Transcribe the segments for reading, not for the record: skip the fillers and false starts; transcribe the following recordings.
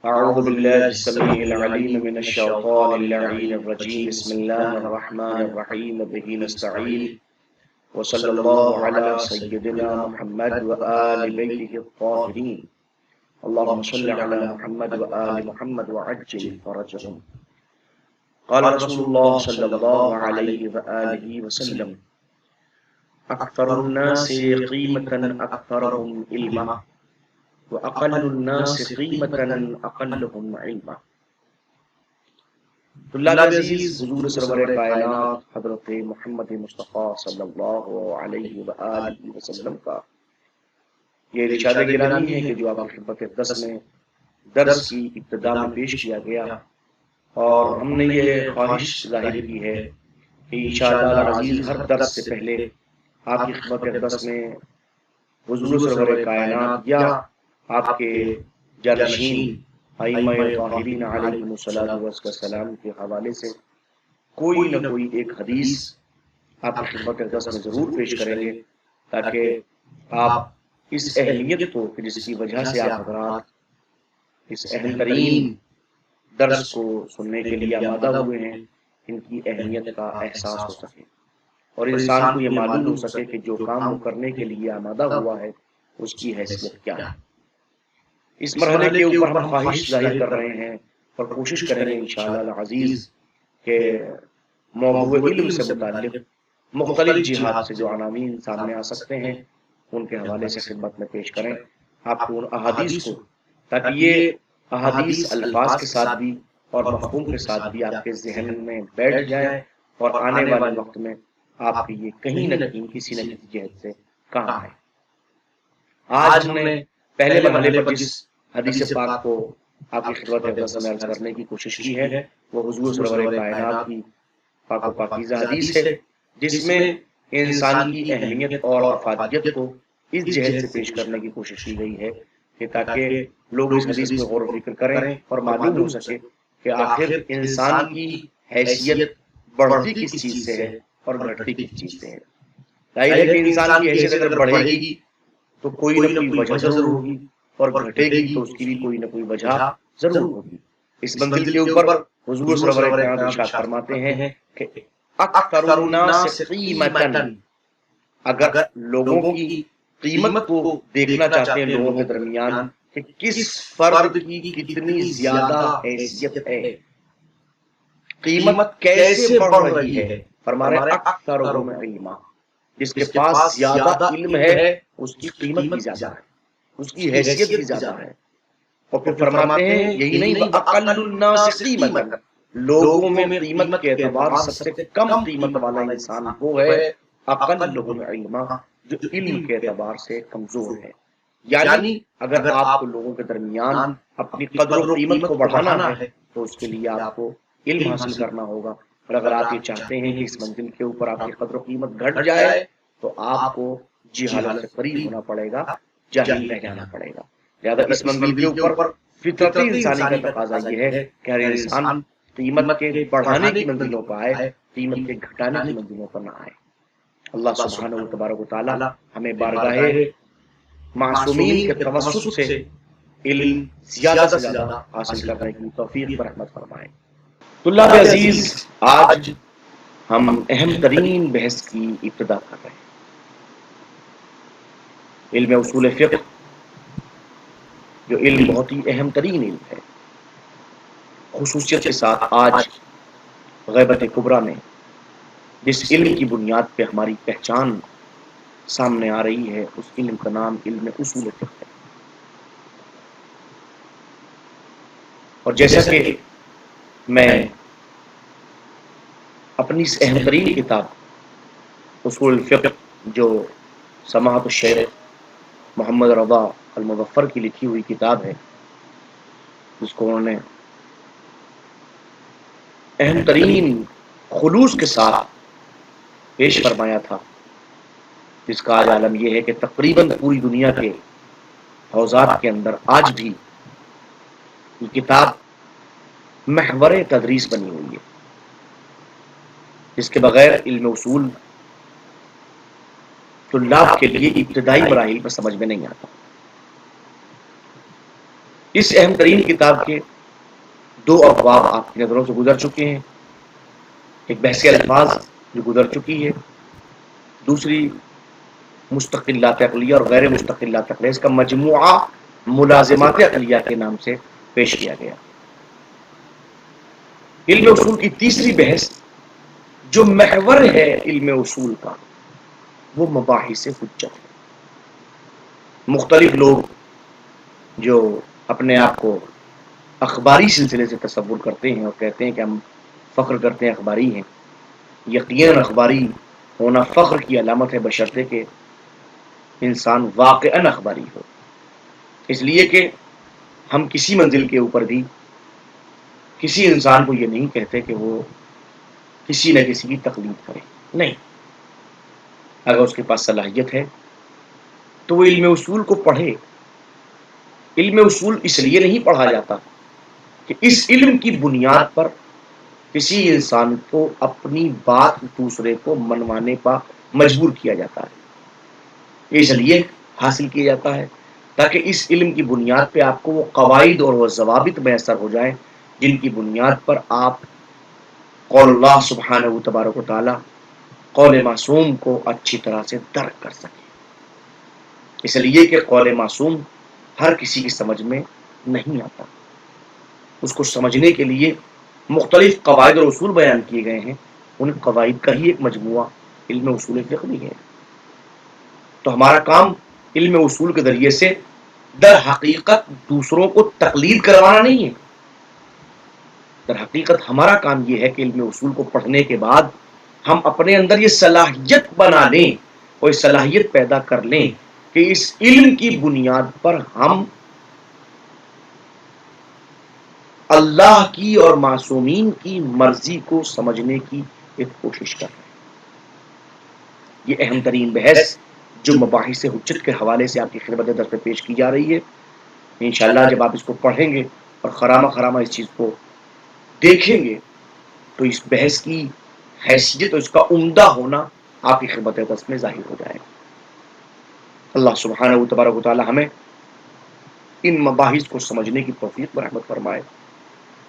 أعوذ بالله السميع العليم من الشيطان اللعين الرجيم بسم الله الرحمن الرحيم به نستعين وصلى الله على سيدنا محمد وآل بيته الطاهرين اللهم صل على محمد وآل محمد وعجل فرجهم قال رسول الله صلى الله عليه وآله وسلم أكثر الناس قيمة أكثرهم علما وأقل الناس قيمة أقلهم علما۔ طلاب عزیز، حضور سرور کائنات حضرت محمد مصطفیٰ صلی اللہ علیہ وآلہ وسلم کا یہ ارشاد گرامی ہے کہ جو آپ کی خدمت دس میں درس کی ابتدا میں پیش کیا گیا، اور ہم نے یہ خواہش ظاہر کی ہے کہ انشاءاللہ العزیز ہر درس سے پہلے آپ کی خدمت دس میں حضور سرور کائنات یا آپ کے جانشین ائمہ طاہرین علیہم السلام کے حوالے سے کوئی نہ کوئی ایک حدیث آپ کی خدمت درس میں ضرور پیش کریں گے، تاکہ آپ اس اہمیت کو جس کی وجہ سے آپ حضرات اس اہم ترین درس کو سننے کے لیے آمادہ ہوئے ہیں، ان کی اہمیت کا احساس ہو سکے اور انسان کو یہ معلوم ہو سکے کہ جو کام وہ کرنے کے لیے آمادہ ہوا ہے اس کی حیثیت کیا ہے۔ اس مرحلے کے اوپر ہم خواہش ظاہر کر رہے ہیں اور کوشش کریں گے انشاءاللہ العزیز کہ موضوع علم سے متعلق مختلف جہات سے جو عناوین سامنے آ سکتے ہیں ان کے حوالے سے خدمت میں پیش کریں آپ کو ان احادیث کو، تاکہ یہ احادیث الفاظ کے ساتھ بھی اور مفہوم کے ساتھ بھی آپ کے ذہن میں بیٹھ جائیں اور آنے والے وقت میں آپ کے یہ کہیں نہ کہیں کسی نہ کسی جہت سے کام آئے۔ آج ہم نے پہلے مرحلے پر جس حدیث پاک کو آپ کی خدمت میں عرض کرنے کی کوشش کی ہے وہ حضور سرور کائنات کی پاک و پاکیزہ حدیث ہے، جس میں انسان کی اہمیت اور افادیت کو اس جہت سے پیش کرنے کی کوشش کی گئی ہے کہ تاکہ لوگ اس حدیث میں غور و فکر کریں اور معلوم ہو سکے کہ آخر انسان کی حیثیت بڑھتی کس چیز سے ہے اور گھٹتی کس چیز سے ہے۔ ظاہر ہے کہ انسان کی حیثیت اگر بڑھے گی تو کوئی نہ کوئی وجہ ضرور ہوگی، اور گھٹے گی تو اس کی بھی کوئی نہ کوئی وجہ ضرور ہوگی۔ اس منزل کے اوپر حضور سرور کائنات ارشاد فرماتے ہیں کہ اکثر الناس قیمتاً، اگر لوگوں کی قیمت کو دیکھنا چاہتے ہیں لوگوں کے درمیان کہ کس فرد کی کتنی زیادہ حیثیت ہے، قیمت کیسے بڑھ رہی ہے، فرما رہے اکثرهم علما، جس کے پاس زیادہ علم ہے اس کی قیمت بھی زیادہ ہے، اس کی حیثیت بھی زیادہ ہے۔ اور پھر فرماتے ہیں یہی نہیں وَأَقَلُّ النَّاسِ قِيمَةً، لوگوں میں قیمت کے اعتبار سب سے کم قیمت والا انسان وہ ہے اقلهم علما، جو علم کے اعتبار سے کمزور ہے۔ یعنی اگر آپ کو لوگوں کے درمیان اپنی قدر و قیمت کو بڑھانا ہے تو اس کے لیے آپ کو علم حاصل کرنا ہوگا، اور اگر آپ یہ چاہتے ہیں کہ اس منزل کے اوپر آپ کی قدر و قیمت گھٹ جائے تو آپ کو جہالت سے قریب ہونا پڑے گا، جاہل رہ جانا پڑے گا۔ لہذا اس منزل کے اوپر فطرتی انسانی کا تقاضا یہ ہے کہ ہر انسان قیمت کے بڑھانے کی منزلوں پر آئے، قیمت کے گھٹانے کی منزلوں پر نہ آئے۔ اللہ سبحانہ و تبارک و تعالی ہمیں بارگاہ معصومین کے توسط سے علم زیادہ سے زیادہ حاصل کرنے کی توفیق پر رحمت فرمائے۔ طلاب عزیز، آج ہم اہم ترین بحث کی ابتدا کر رہے ہیں، علم اصول فقہ، جو علم بہت ہی اہم ترین علم ہے۔ خصوصیت کے ساتھ آج غیبت کبریٰ میں جس علم کی بنیاد پہ ہماری پہچان سامنے آ رہی ہے اس علم کا نام علم اصول فقہ ہے۔ اور جیسا کہ میں اپنی اس اہم ترین کتاب اصول الفقہ جو سماحت الشیخ محمد رضا المظفر کی لکھی ہوئی کتاب ہے، جس کو انہوں نے اہم ترین خلوص کے ساتھ پیش فرمایا تھا، جس کا آج عالم یہ ہے کہ تقریباً پوری دنیا کے حوزات کے اندر آج بھی یہ کتاب محور تدریس بنی ہوئی ہے، جس کے بغیر علم اصول طلاب کے لیے ابتدائی مراحل پر سمجھ میں نہیں آتا۔ اس اہم ترین کتاب کے دو ابواب آپ کی نظروں سے گزر چکے ہیں، ایک بحث الفاظ جو گزر چکی ہے، دوسری مستقلات عقلیہ اور غیر مستقلات عقلیہ، اس کا مجموعہ ملازمات عقلیہ کے نام سے پیش کیا گیا۔ علم اصول کی تیسری بحث جو محور ہے علم اصول کا، وہ مباحث حجت ہے۔ مختلف لوگ جو اپنے آپ کو اخباری سلسلے سے تصور کرتے ہیں اور کہتے ہیں کہ ہم فخر کرتے ہیں اخباری ہیں، یقیناً اخباری ہونا فخر کی علامت ہے، بشرطے کہ انسان واقعاً اخباری ہو۔ اس لیے کہ ہم کسی منزل کے اوپر بھی کسی انسان کو یہ نہیں کہتے کہ وہ کسی نہ کسی کی تقلید کرے، نہیں، اگر اس کے پاس صلاحیت ہے تو وہ علم اصول کو پڑھے۔ علم اصول اس لیے نہیں پڑھا جاتا کہ اس علم کی بنیاد پر کسی انسان کو اپنی بات دوسرے کو منوانے پر مجبور کیا جاتا ہے، اس لیے حاصل کیا جاتا ہے تاکہ اس علم کی بنیاد پہ آپ کو وہ قواعد اور وہ ضوابط میسر ہو جائیں جن کی بنیاد پر آپ قول اللہ سبحانہ و تبارک و تعالی قول معصوم کو اچھی طرح سے درک کر سکیں۔ اس لیے کہ قول معصوم ہر کسی کی سمجھ میں نہیں آتا، اس کو سمجھنے کے لیے مختلف قواعد اور اصول بیان کیے گئے ہیں، ان قواعد کا ہی ایک مجموعہ علم اصول فقہ بھی ہے۔ تو ہمارا کام علم اصول کے ذریعے سے در حقیقت دوسروں کو تقلید کروانا نہیں ہے، در حقیقت ہمارا کام یہ ہے کہ علم اصول کو پڑھنے کے بعد ہم اپنے اندر یہ صلاحیت بنا لیں اور یہ صلاحیت پیدا کر لیں کہ اس علم کی بنیاد پر ہم اللہ کی اور معصومین کی مرضی کو سمجھنے کی ایک کوشش کر رہے ہیں۔ یہ اہم ترین بحث جو مباحث حجت کے حوالے سے آپ کی خدمت درس میں پیش کی جا رہی ہے، انشاءاللہ جب آپ اس کو پڑھیں گے اور خرامہ خرامہ اس چیز کو دیکھیں گے تو اس بحث کی حیثیت اور اس کا عمدہ ہونا آپ کی خدمت درس میں ظاہر ہو جائے گا۔ اللہ سبحانہ و تبارک و تعالی ہمیں ان مباحث کو سمجھنے کی توفیق برحمت فرمائے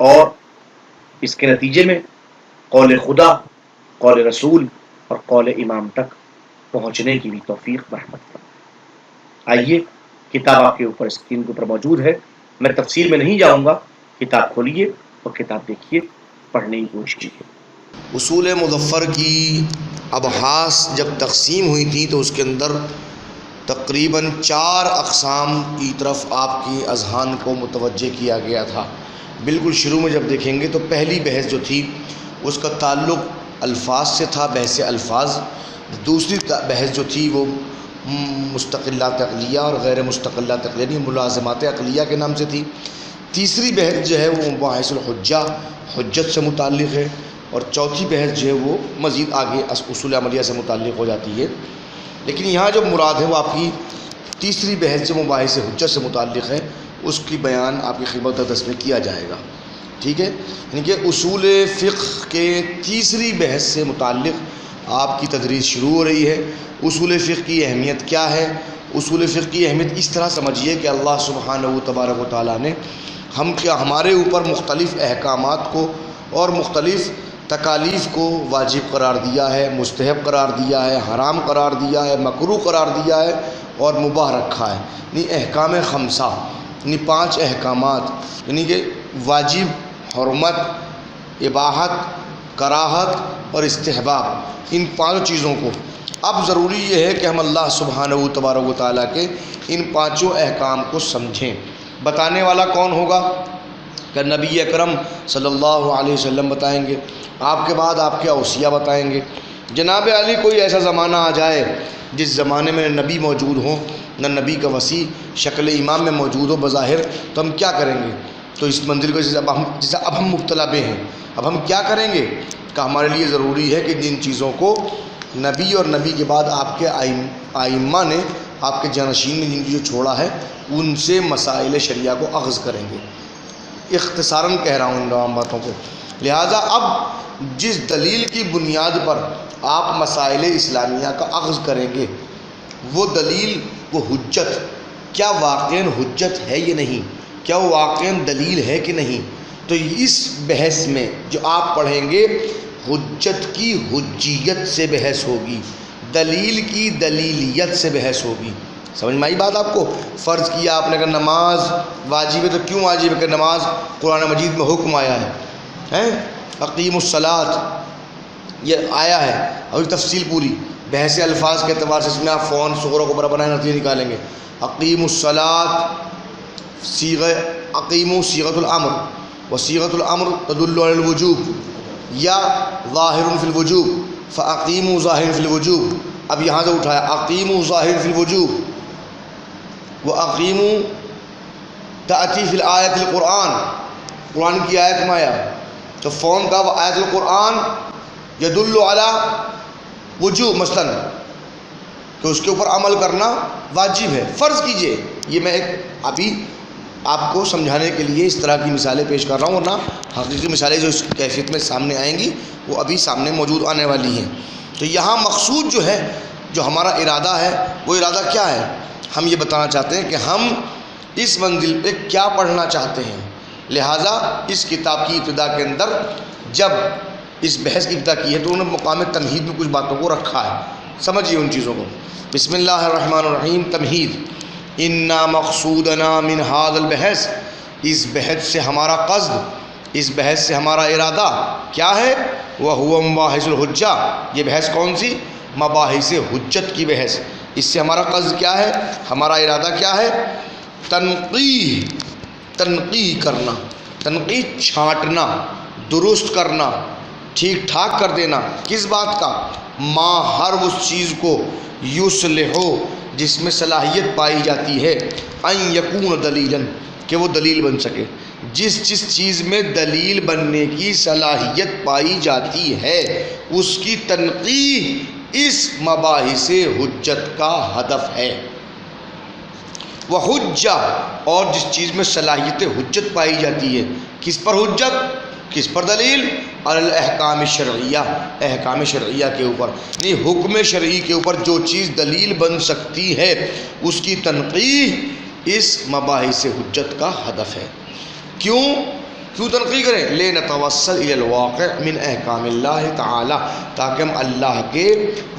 اور اس کے نتیجے میں قول خدا، قول رسول اور قول امام تک پہنچنے کی بھی توفیق برحمت فرمائے۔ آئیے، کتاب آپ کے اوپر اسکرین کے اوپر موجود ہے، میں تفصیل میں نہیں جاؤں گا، کتاب کھولیے اور کتاب دیکھیے، پڑھنے کی کوشش کیجیے۔ اصول مظفر کی ابحاث جب تقسیم ہوئی تھی تو اس کے اندر تقریباً 4 اقسام کی طرف آپ کی اذہان کو متوجہ کیا گیا تھا۔ بالکل شروع میں جب دیکھیں گے تو پہلی بحث جو تھی اس کا تعلق الفاظ سے تھا، بحث الفاظ۔ دوسری بحث جو تھی وہ مستقلات عقلیہ اور غیر مستقلات عقلیہ یعنی ملازمات عقلیہ کے نام سے تھی۔ تیسری بحث جو ہے وہ مباحث الحجہ، حجت سے متعلق ہے، اور چوتھی بحث جو ہے وہ مزید آگے اصول عملیہ سے متعلق ہو جاتی ہے۔ لیکن یہاں جو مراد ہے وہ آپ کی تیسری بحث جو مباحث حجت سے متعلق ہے اس کی بیان آپ کی خدمت درس میں کیا جائے گا، ٹھیک ہے؟ یعنی کہ اصول فقہ کے تیسری بحث سے متعلق آپ کی تدریس شروع ہو رہی ہے۔ اصول فقہ کی اہمیت کیا ہے؟ اصول فقہ کی اہمیت اس طرح سمجھیے کہ اللہ سبحانہ و تبارک و تعالیٰ نے ہمارے اوپر مختلف احکامات کو اور مختلف تکالیف کو واجب قرار دیا ہے، مستحب قرار دیا ہے، حرام قرار دیا ہے، مکروہ قرار دیا ہے اور مباح رکھا ہے۔ یعنی احکام خمسہ، یعنی 5 احکامات، یعنی کہ واجب، حرمت، اباحت، کراہت اور استحباب، ان 5 چیزوں کو اب ضروری یہ ہے کہ ہم اللہ سبحانہ و تبارک و تعالیٰ کے ان 5 احکام کو سمجھیں۔ بتانے والا کون ہوگا؟ کہ نبی اکرم صلی اللہ علیہ وسلم بتائیں گے، آپ کے بعد آپ کے اوصیاء بتائیں گے۔ جناب علی کوئی ایسا زمانہ آ جائے جس زمانے میں نہ نبی موجود ہوں نہ نبی کا وصی شکل امام میں موجود ہو بظاہر، تو ہم کیا کریں گے؟ تو اس منزل کو جیسے اب ہم مبتلا بے ہیں، اب ہم کیا کریں گے؟ کہ ہمارے لیے ضروری ہے کہ جن چیزوں کو نبی اور نبی کے بعد آپ کے ائمہ نے، آپ کے جانشین نے جن کی جو چھوڑا ہے، ان سے مسائل شریعہ کو اخذ کریں گے۔ اختصاراً کہہ رہا ہوں ان تمام باتوں کو۔ لہٰذا اب جس دلیل کی بنیاد پر آپ مسائل اسلامیہ کا اخذ کریں گے وہ دلیل، وہ حجت کیا واقعاً حجت ہے یا نہیں، کیا وہ واقعاً دلیل ہے کہ نہیں. تو اس بحث میں جو آپ پڑھیں گے حجت کی حجیت سے بحث ہوگی، دلیل کی دلیلیت سے بحث ہوگی. سمجھ میں آئی بات آپ کو؟ فرض کیا آپ نے کہ نماز واجب ہے، تو کیوں واجب ہے؟ کہ نماز قرآن مجید میں حکم آیا ہے، اقیم الصلاۃ یہ آیا ہے، اور تفصیل پوری بحث الفاظ کے اعتبار سے اس میں آپ فون صغرا کو برابر نتیجے نکالیں گے. اقیم الصلاۃ اقیموا صیغۃ الامر، وصیغۃ الامر تدل علی الوجوب یا ظاہر فی الوجوب، فاقیموا ظاہر فی الوجوب. اب یہاں سے اٹھایا اقیموا ظاہر فی الوجوب واقیموا تأتی فی الآیت القرآن، قرآن کی آیت میں آیا تو فون کا آیت القرآن یدل علی وجوب مثلا کہ اس کے اوپر عمل کرنا واجب ہے. فرض کیجئے، یہ میں ایک ابھی آپ کو سمجھانے کے لیے اس طرح کی مثالیں پیش کر رہا ہوں، ورنہ حقیقی مثالیں جو اس کیفیت میں سامنے آئیں گی وہ ابھی سامنے موجود آنے والی ہیں. تو یہاں مقصود جو ہے، جو ہمارا ارادہ ہے، وہ ارادہ کیا ہے؟ ہم یہ بتانا چاہتے ہیں کہ ہم اس منزل پہ کیا پڑھنا چاہتے ہیں. لہٰذا اس کتاب کی ابتدا کے اندر جب اس بحث کی ابتدا کی ہے تو انہوں نے مقام تمہید میں کچھ باتوں کو رکھا ہے. سمجھیے ان چیزوں کو. بسم اللہ الرحمن الرحیم. تمہید. انا مقصودنا من هذا البحث، اس بحث سے ہمارا قصد، اس بحث سے ہمارا ارادہ کیا ہے؟ وہو مباحث الحجہ. یہ بحث کون سی؟ مباحث حجت کی بحث. اس سے ہمارا قصد کیا ہے؟ ہمارا ارادہ کیا ہے؟ تنقیح کرنا، تنقیح چھانٹنا، درست کرنا، ٹھیک ٹھاک کر دینا. کس بات کا؟ ما ہر اس چیز کو یصلحو جس میں صلاحیت پائی جاتی ہے، ان یکون دلیلاً کہ وہ دلیل بن سکے. جس چیز میں دلیل بننے کی صلاحیت پائی جاتی ہے اس کی تنقیح اس مباحث حجت کا ہدف ہے. وہ حجہ، اور جس چیز میں صلاحیت حجت پائی جاتی ہے، کس پر حجت؟ کس پر دلیل؟ علی الاحکام شرعیہ، احکام شرعیہ کے اوپر، یعنی حکم شرعی کے اوپر جو چیز دلیل بن سکتی ہے اس کی تنقیح اس مباحث حجت کا ہدف ہے. کیوں تنقیح کریں؟ لنتوصل الی الواقع من احکام اللہ تعالی، تاکہ ہم اللہ کے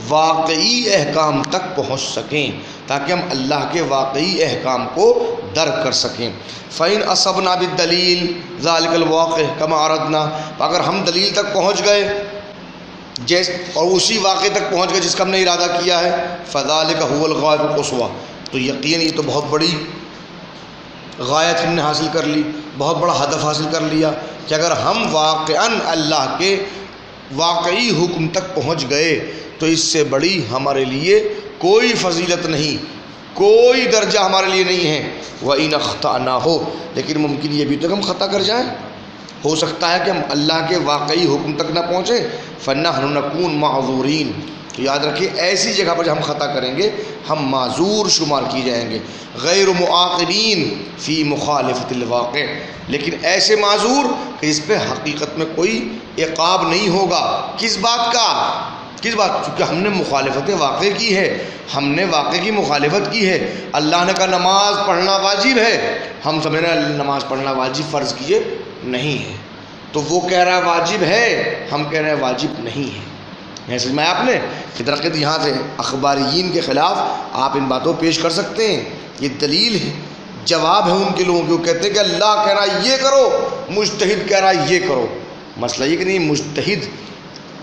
واقعی احکام تک پہنچ سکیں، تاکہ ہم اللہ کے واقعی احکام کو درک کر سکیں. فَإِنْ أَصَبْنَا بِالدَّلِيلِ ذَلِكَ الْوَاقِعَ كَمَا أَرَدْنَا، اگر ہم دلیل تک پہنچ گئے اور اسی واقعے تک پہنچ گئے جس کا ہم نے ارادہ کیا ہے، فَذَلِكَ هُوَ الْغَايَةُ الْقُصْوَىٰ، تو یقین یہ تو بہت بڑی غایت ہم نے حاصل کر لی، بہت بڑا ہدف حاصل کر لیا کہ اگر ہم واقعاً اللہ کے واقعی حکم تک پہنچ گئے تو اس سے بڑی ہمارے لیے کوئی فضیلت نہیں، کوئی درجہ ہمارے لیے نہیں ہے. وَإِنْ أَخْطَأْنَا ہو، لیکن ممکن یہ بھی تو کہ ہم خطا کر جائیں، ہو سکتا ہے کہ ہم اللہ کے واقعی حکم تک نہ پہنچیں. فَنَحْنُ نَكُونُ مَعْذُورِينَ، تو یاد رکھیے ایسی جگہ پر جب ہم خطا کریں گے ہم معذور شمار کی جائیں گے. غیر مؤاخرین فی مخالفت الواقع، لیکن ایسے معذور کہ اس پہ حقیقت میں کوئی عقاب نہیں ہوگا. کس بات کا؟ کس بات؟ چونکہ ہم نے مخالفت واقع کی ہے، ہم نے واقع کی مخالفت کی ہے. اللہ نے کہا نماز پڑھنا واجب ہے، ہم سمجھ رہے ہیں نماز پڑھنا واجب فرض کیجئے نہیں ہے، تو وہ کہہ رہا ہے واجب ہے، ہم کہہ رہے ہیں واجب نہیں ہے. یہ سمجھ میں آپ نے کہ درخت یہاں سے اخباریین کے خلاف آپ ان باتوں پیش کر سکتے ہیں. یہ دلیل ہے، جواب ہے ان کے لوگوں کو. کہتے ہیں کہ اللہ کہہ رہا ہے یہ کرو، مجتہد کہہ رہا ہے یہ کرو. مسئلہ یہ کہ نہیں مجتہد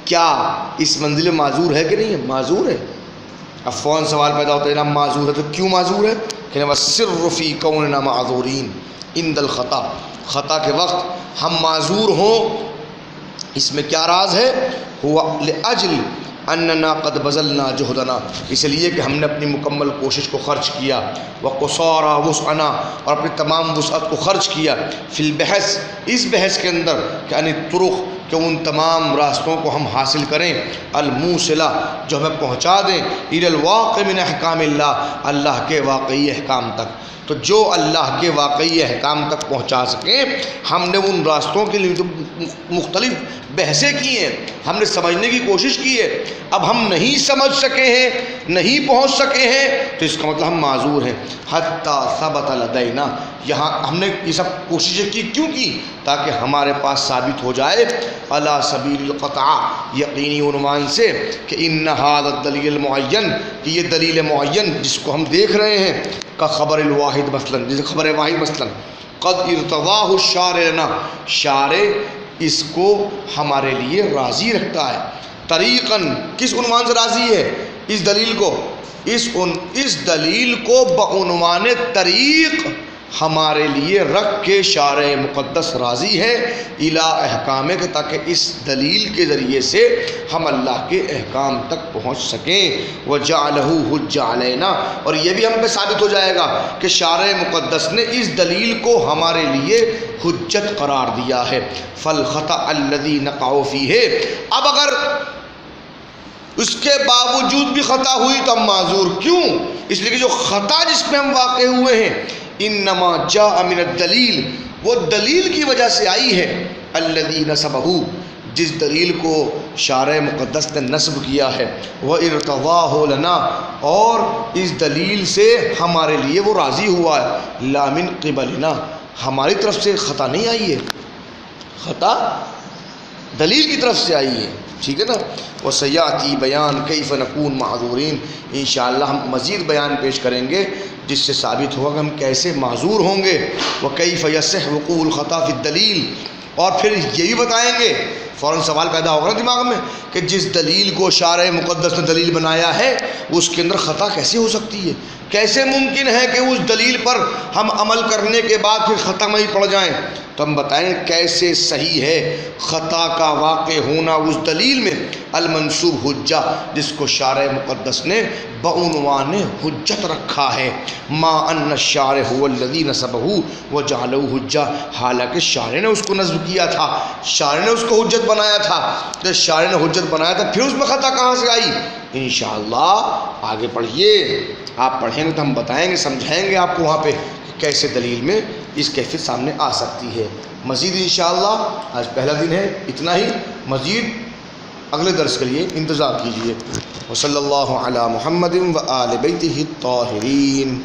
کیا اس منزل میں معذور ہے کہ نہیں ہے؟ معذور ہے. اب فون سوال پیدا ہوتا ہے جناب معذور ہے تو کیوں معذور ہے؟ کہ وَالسِّرُّ فِي كَوْنِنَا مَعْذُورِينَ عِنْدَ الْخَطَأِ، خطا کے وقت ہم معذور ہوں اس میں کیا راز ہے؟ ہوا لأجل اننا قد بذلنا جہدنا، اس لیے کہ ہم نے اپنی مکمل کوشش کو خرچ کیا، وقصارا وسعنا، اور اپنی تمام وسعت کو خرچ کیا، فی البحث اس بحث کے اندر کہ ان طرق کہ ان تمام راستوں کو ہم حاصل کریں، الموصلہ جو ہمیں پہنچا دیں، الی الواقع من احکام اللہ اللہ کے واقعی احکام تک. تو جو اللہ کے واقعی احکام تک پہنچا سکیں ہم نے ان راستوں کے لیے مختلف بحثیں کی ہیں، ہم نے سمجھنے کی کوشش کی ہے. اب ہم نہیں سمجھ سکے ہیں، نہیں پہنچ سکے ہیں تو اس کا مطلب ہم معذور ہیں. حتی ثبت لدینا، یہاں ہم نے یہ سب کوششیں کیوں کی؟ تاکہ ہمارے پاس ثابت ہو جائے علی سبیل القطع، یقینی عنوان سے، کہ ان ھذا الدلیل المعین، کہ یہ دلیل معین جس کو ہم دیکھ رہے ہیں، کا خبر الواحد مثلا، جیسے خبر واحد مثلا، قد ارتضاہ الشارع لنا، شارع اس کو ہمارے لیے راضی رکھتا ہے، طریقاً، کس عنوان سے راضی ہے؟ اس دلیل کو، اس دلیل کو بعنوان طریق ہمارے لیے رکھ کے شارع مقدس راضی ہے الی احکام، کہ تاکہ اس دلیل کے ذریعے سے ہم اللہ کے احکام تک پہنچ سکیں، وجعلہ حجہ علینا، اور یہ بھی ہم پہ ثابت ہو جائے گا کہ شارع مقدس نے اس دلیل کو ہمارے لیے حجت قرار دیا ہے۔ فالخطأ الذی نقع فیہ، اب اگر اس کے باوجود بھی خطا ہوئی تو ہم معذور، کیوں؟ اس لیے کہ جو خطا جس پہ ہم واقع ہوئے ہیں، انما جاء من الدلیل، وہ دلیل کی وجہ سے آئی ہے، الذی نسبہ، جس دلیل کو شارع مقدس نے نصب کیا ہے، وارتضاہ لنا، اور اس دلیل سے ہمارے لیے وہ راضی ہوا ہے، لا من قبلنا، ہماری طرف سے خطا نہیں آئی ہے، خطا دلیل کی طرف سے آئی ہے، ٹھیک ہے نا؟ وسیاتی بیان کیف نکون معذورین، انشاءاللہ ہم مزید بیان پیش کریں گے جس سے ثابت ہوگا کہ ہم کیسے معذور ہوں گے، وکیف یصح وقوع الخطا فی الدلیل، اور پھر یہ بھی بتائیں گے، فوراً سوال پیدا ہوگا نا دماغ میں کہ جس دلیل کو شارع مقدس نے دلیل بنایا ہے اس کے اندر خطا کیسے ہو سکتی ہے؟ کیسے ممکن ہے کہ اس دلیل پر ہم عمل کرنے کے بعد پھر خطا میں ہی پڑ جائیں؟ تو ہم بتائیں کیسے صحیح ہے خطا کا واقع ہونا اس دلیل میں، المنصوب حجہ، جس کو شارع مقدس نے بعنوان حجت رکھا ہے، ما ان الشارع هو الذی نصبہ وجعلہ حجہ، حالانکہ شارع نے اس کو نصب کیا تھا، شارع نے اس کو حجت بنایا تھا، تو شارع نے حجت بنایا تھا، پھر اس میں خطا کہاں سے آئی؟ انشاءاللہ آگے پڑھیے، آپ پڑھیں گے تو ہم بتائیں گے، سمجھائیں گے آپ کو وہاں پہ کیسے دلیل میں اس کیفیت سامنے آ سکتی ہے۔ مزید انشاءاللہ، آج پہلا دن ہے، اتنا ہی، مزید اگلے درس کے لیے انتظار کیجیے۔ وصلی اللہ علی محمد و آل بیتہ الطاہرین۔